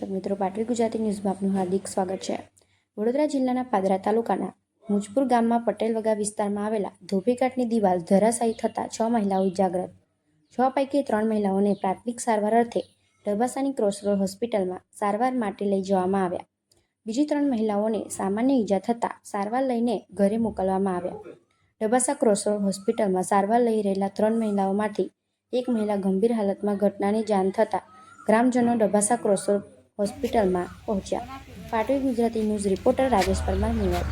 દર્શક મિત્રો, પાટવી ગુજરાતી ન્યૂઝમાં આપનું હાર્દિક સ્વાગત છે। વડોદરા જિલ્લાના પાદરા તાલુકાના મુજપુર ગામમાં પટેલવગા વિસ્તારમાં આવેલા ધોબીઘાટની દિવાલ ધરાશાયી થતાં 6 મહિલાઓ ઇજાગ્રસ્ત। 6 પૈકી 3 મહિલાઓને પ્રાથમિક સારવાર અર્થે ડબાસાની ક્રોસરોડ હોસ્પિટલમાં સારવાર માટે લઈ જવામાં આવ્યા। બીજી 3 મહિલાઓને સામાન્ય ઈજા થતાં સારવાર લઈને ઘરે મોકલવામાં આવ્યા। ડબાસા ક્રોસરોડ હોસ્પિટલમાં સારવાર લઈ રહેલા 3 મહિલાઓમાંથી એક મહિલા ગંભીર હાલતમાં ઘટનાની જાણ થતાં ગ્રામજનો ડબાસા ક્રોસરોડ હોસ્પિટલમાં પહોંચ્યા। પાટવી ગુજરાતી ન્યૂઝ રિપોર્ટર રાજેશ પરમાર મેવાડ।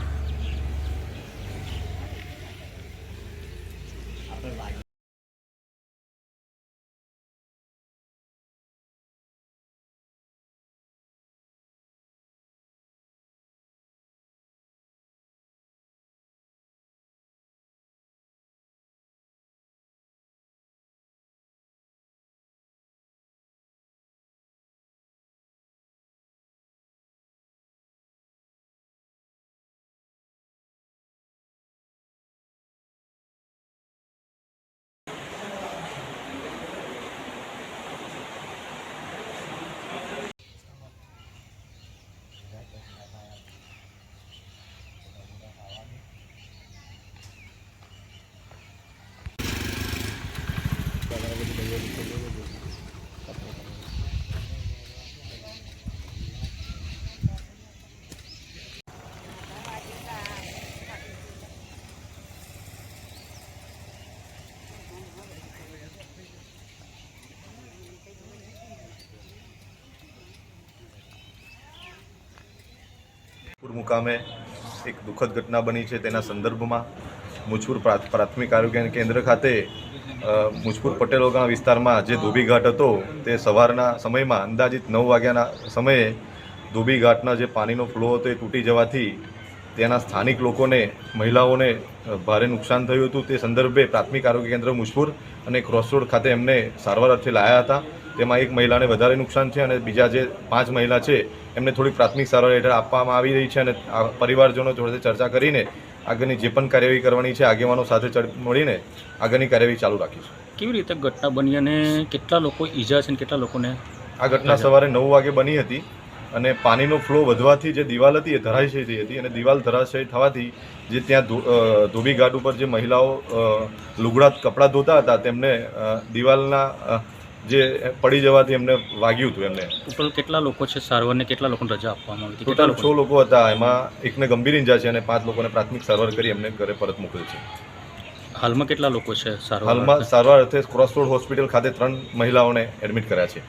મુજપુર મુકામે એક દુઃખદ ઘટના બની છે। તેના સંદર્ભમાં મુજપુર પ્રાથમિક આરોગ્ય કેન્દ્ર ખાતે મુજપુર પટેલવગા વિસ્તારમાં જે ધોબીઘાટ હતો તે સવારના સમયમાં અંદાજિત 9 વાગ્યાના સમયે ધોબીઘાટના જે પાણીનો ફ્લો હતો એ તૂટી જવાથી તેના સ્થાનિક લોકોને મહિલાઓને ભારે નુકસાન થયું હતું। તે સંદર્ભે પ્રાથમિક આરોગ્ય કેન્દ્ર મુજપુર અને ક્રોસરોડ ખાતે એમને સારવાર અર્થે લાયા હતા। તેમાં એક મહિલાને વધારે નુકસાન છે અને બીજા જે 5 મહિલા છે એમને થોડી પ્રાથમિક સારવાર હેઠળ આપવામાં આવી રહી છે અને પરિવારજનો જોડે ચર્ચા કરીને આગળની જે પણ કાર્યવાહી કરવાની છે આગેવાનો સાથે મળીને આગળની કાર્યવાહી ચાલુ રાખીશું। કેવી રીતે ઘટના બની અને કેટલા લોકો ઈજા છે અને કેટલા લોકોને? આ ઘટના સવારે 9 વાગે બની હતી અને પાણીનો ફ્લો વધવાથી જે દિવાલ હતી એ ધરાશાયી થઈ હતી અને દિવાલ ધરાશાયી થવાથી જે ત્યાં ધોબીઘાટ ઉપર જે મહિલાઓ કપડાં ધોતા હતા તેમને દિવાલના જે પડી જવાથી એમને વાગ્યું હતું। એમને ટોટલ કેટલા લોકો છે સારવારને કેટલા લોકોને રજા આપવામાં આવી? ટોટલ 6 લોકો હતા, એમાં એકને ગંભીર ઈજા છે અને 5 લોકોને પ્રાથમિક સારવાર કરી એમને ઘરે પરત મોકલે છે। હાલમાં કેટલા લોકો છે સારવાર? હાલમાં સારવાર અર્થે ક્રોસરોડ હોસ્પિટલ ખાતે 3 મહિલાઓને એડમિટ કર્યા છે।